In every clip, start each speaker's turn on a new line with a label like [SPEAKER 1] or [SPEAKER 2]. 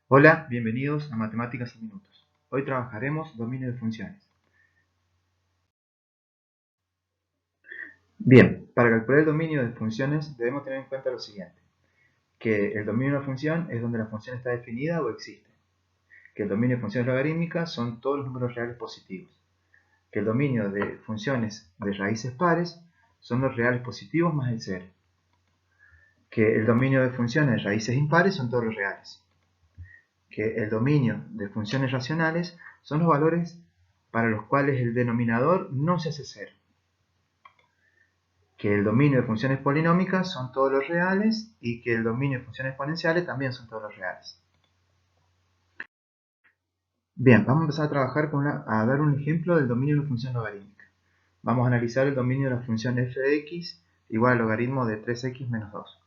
[SPEAKER 1] Hola, bienvenidos a Matemáticas en Minutos. Hoy trabajaremos dominio de funciones. Bien, para calcular el dominio de funciones debemos tener en cuenta lo siguiente: que el dominio de una función es donde la función está definida o existe, que el dominio de funciones logarítmicas son todos los números reales positivos, que el dominio de funciones de raíces pares son los reales positivos más el cero, que el dominio de funciones de raíces impares son todos los reales, que el dominio de funciones racionales son los valores para los cuales el denominador no se hace cero, que el dominio de funciones polinómicas son todos los reales y que el dominio de funciones exponenciales también son todos los reales. Bien, vamos a empezar a trabajar a dar un ejemplo del dominio de una función logarítmica. Vamos a analizar el dominio de la función f de x igual al logaritmo de 3x menos 2.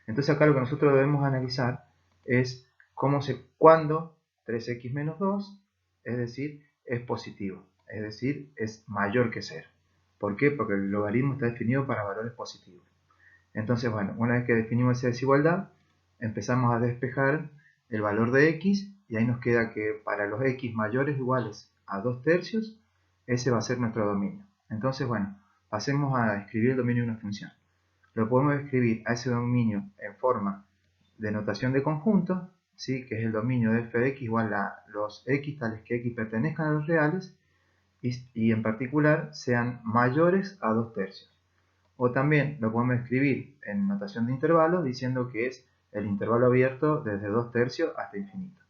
[SPEAKER 1] Entonces acá lo que nosotros debemos analizar es cuándo 3x menos 2, es decir, es positivo, es decir, es mayor que 0. ¿Por qué? Porque el logaritmo está definido para valores positivos. Entonces, bueno, una vez que definimos esa desigualdad, empezamos a despejar el valor de x y ahí nos queda que para los x mayores o iguales a 2 tercios, ese va a ser nuestro dominio. Entonces, bueno, pasemos a escribir el dominio de una función. Lo podemos escribir a ese dominio en forma de notación de conjunto, ¿sí? Que es el dominio de f de x igual a los x tales que x pertenezcan a los reales y en particular sean mayores a 2 tercios. O también lo podemos escribir en notación de intervalos diciendo que es el intervalo abierto desde 2 tercios hasta infinito.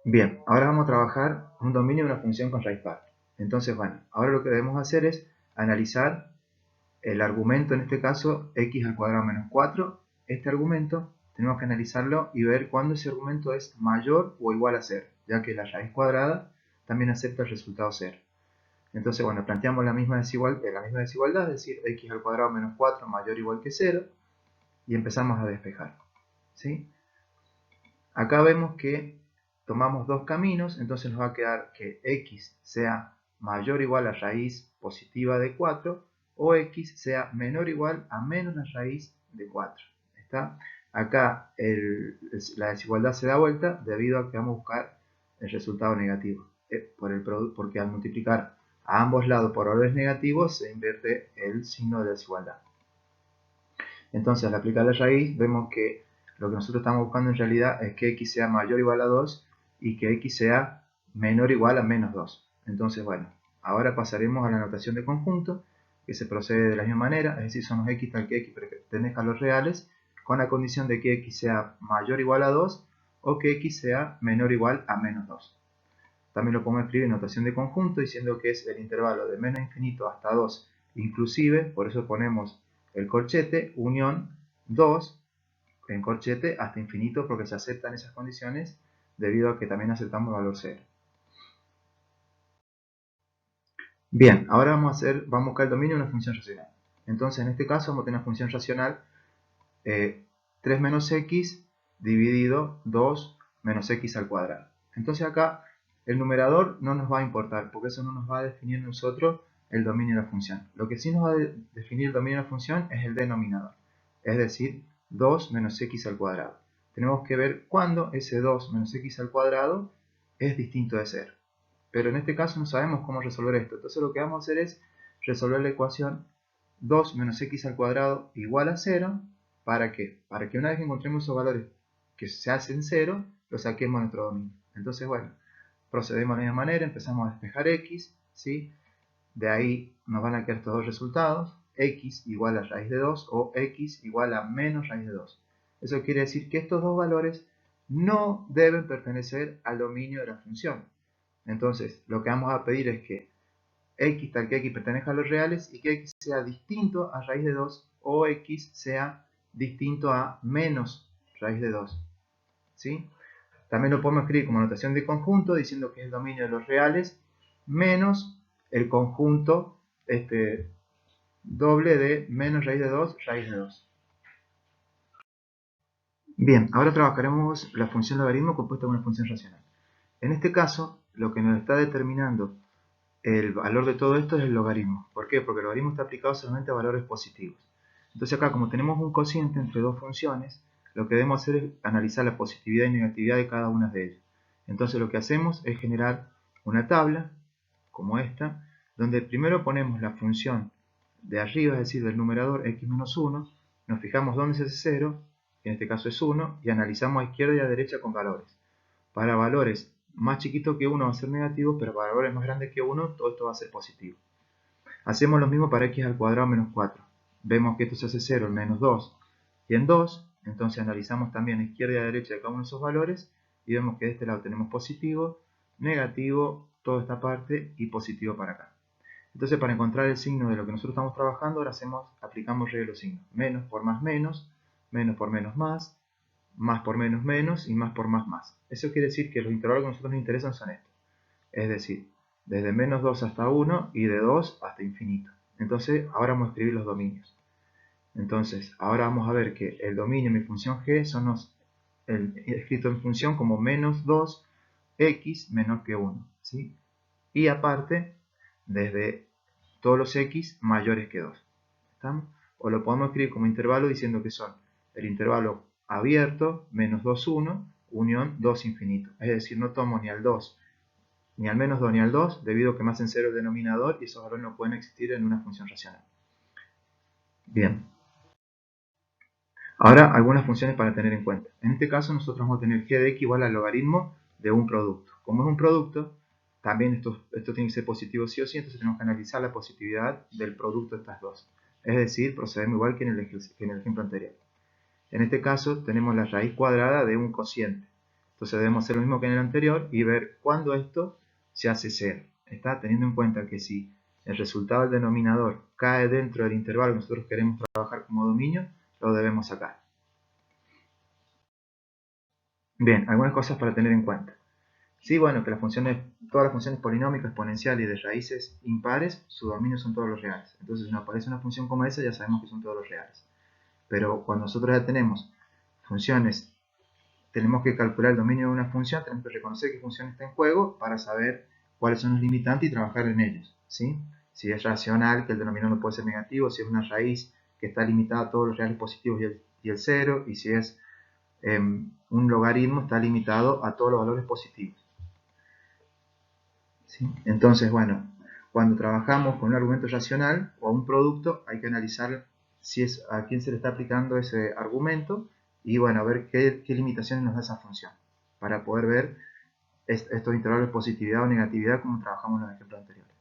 [SPEAKER 1] Bien, ahora vamos a trabajar un dominio de una función con raíz par. Entonces, bueno, ahora lo que debemos hacer es analizar el argumento, en este caso, x al cuadrado menos 4. Este argumento tenemos que analizarlo y ver cuándo ese argumento es mayor o igual a 0, ya que la raíz cuadrada también acepta el resultado 0. Entonces, bueno, planteamos la misma desigualdad, es decir, x al cuadrado menos 4 mayor o igual que 0, y empezamos a despejar, ¿sí? Acá vemos que tomamos dos caminos, entonces nos va a quedar que x sea mayor o igual a raíz positiva de 4, o x sea menor o igual a menos la raíz de 4. ¿Está? Acá la desigualdad se da vuelta debido a que vamos a buscar el resultado negativo, porque al multiplicar a ambos lados por valores negativos se invierte el signo de desigualdad. Entonces, al aplicar la raíz, vemos que lo que nosotros estamos buscando en realidad es que x sea mayor o igual a 2 y que x sea menor o igual a menos 2. Entonces, bueno, ahora pasaremos a la notación de conjunto, que se procede de la misma manera, es decir, son los x tal que x pertenezca a los reales, con la condición de que x sea mayor o igual a 2 o que x sea menor o igual a menos 2. También lo podemos escribir en notación de conjunto diciendo que es el intervalo de menos infinito hasta 2 inclusive, por eso ponemos el corchete, unión 2 en corchete hasta infinito, porque se aceptan esas condiciones debido a que también aceptamos el valor 0. Bien, ahora vamos a buscar el dominio de una función racional. Entonces, en este caso vamos a tener una función racional 3 menos x dividido 2 menos x al cuadrado. Entonces acá el numerador no nos va a importar, porque eso no nos va a definir nosotros el dominio de la función. Lo que sí nos va a definir el dominio de la función es el denominador, es decir, 2 menos x al cuadrado. Tenemos que ver cuándo ese 2 menos x al cuadrado es distinto de 0. Pero en este caso no sabemos cómo resolver esto. Entonces lo que vamos a hacer es resolver la ecuación 2 menos x al cuadrado igual a 0. ¿Para qué? Para que una vez que encontremos esos valores que se hacen 0, los saquemos a nuestro dominio. Entonces, bueno, procedemos de la misma manera, empezamos a despejar x, ¿sí? De ahí nos van a quedar estos dos resultados, x igual a raíz de 2 o x igual a menos raíz de 2. Eso quiere decir que estos dos valores no deben pertenecer al dominio de la función. Entonces, lo que vamos a pedir es que x tal que x pertenezca a los reales y que x sea distinto a raíz de 2 o x sea distinto a menos raíz de 2. ¿Sí? También lo podemos escribir como notación de conjunto diciendo que es el dominio de los reales menos el conjunto doble de menos raíz de 2, raíz de 2. Bien, ahora trabajaremos la función logaritmo compuesta con una función racional. En este caso, lo que nos está determinando el valor de todo esto es el logaritmo. ¿Por qué? Porque el logaritmo está aplicado solamente a valores positivos. Entonces acá, como tenemos un cociente entre dos funciones, lo que debemos hacer es analizar la positividad y negatividad de cada una de ellas. Entonces lo que hacemos es generar una tabla, como esta, donde primero ponemos la función de arriba, es decir, del numerador x menos 1, nos fijamos dónde es ese 0, que en este caso es 1, y analizamos a izquierda y a derecha con valores. Para valores más chiquitos que 1 va a ser negativo, pero para valores más grandes que 1, todo esto va a ser positivo. Hacemos lo mismo para x al cuadrado menos 4. Vemos que esto se hace 0 en menos 2 y en 2, entonces analizamos también a izquierda y a derecha de cada uno de esos valores y vemos que de este lado tenemos positivo, negativo, toda esta parte y positivo para acá. Entonces para encontrar el signo de lo que nosotros estamos trabajando, ahora aplicamos regla de los signos. Menos por más, menos por menos, más por menos, menos y más por más, más. Eso quiere decir que los intervalos que a nosotros nos interesan son estos. Es decir, desde menos 2 hasta 1 y de 2 hasta infinito. Entonces ahora vamos a escribir los dominios. Entonces ahora vamos a ver que el dominio de mi función g son escrito en función como menos 2x menor que 1. ¿Sí? Y aparte, desde todos los x mayores que 2. ¿Estamos? O lo podemos escribir como intervalo diciendo que son el intervalo abierto, menos 2, 1, unión 2 infinito. Es decir, no tomo ni al 2, ni al menos 2, ni al 2, debido a que me hacen 0 el denominador y esos valores no pueden existir en una función racional. Bien. Ahora, algunas funciones para tener en cuenta. En este caso, nosotros vamos a tener g de x igual al logaritmo de un producto. Como es un producto, también esto tiene que ser positivo sí o sí, entonces tenemos que analizar la positividad del producto de estas dos. Es decir, procedemos igual que en el ejemplo anterior. En este caso, tenemos la raíz cuadrada de un cociente. Entonces debemos hacer lo mismo que en el anterior y ver cuándo esto se hace 0. Está teniendo en cuenta que si el resultado del denominador cae dentro del intervalo que nosotros queremos trabajar como dominio, lo debemos sacar. Bien, algunas cosas para tener en cuenta. Sí, bueno, que todas las funciones polinómicas, exponenciales y de raíces impares, su dominio son todos los reales. Entonces, si nos aparece una función como esa, ya sabemos que son todos los reales. Pero cuando nosotros ya tenemos funciones, tenemos que calcular el dominio de una función, tenemos que reconocer qué función está en juego para saber cuáles son los limitantes y trabajar en ellos. ¿Sí? Si es racional, que el denominador no puede ser negativo, si es una raíz que está limitada a todos los reales positivos y el 0, y si es un logaritmo, está limitado a todos los valores positivos. ¿Sí? Entonces, bueno, cuando trabajamos con un argumento racional o un producto, hay que analizar a quién se le está aplicando ese argumento y, bueno, a ver qué limitaciones nos da esa función para poder ver estos intervalos de positividad o negatividad como trabajamos en los ejemplos anteriores.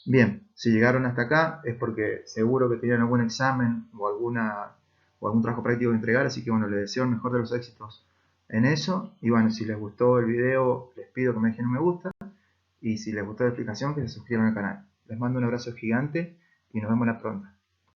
[SPEAKER 1] Bien, si llegaron hasta acá es porque seguro que tenían algún examen o algún trabajo práctico que entregar, así que bueno, les deseo el mejor de los éxitos en eso. Y bueno, si les gustó el video, les pido que me dejen un me gusta. Y si les gustó la explicación, que se suscriban al canal. Les mando un abrazo gigante y nos vemos la pronta.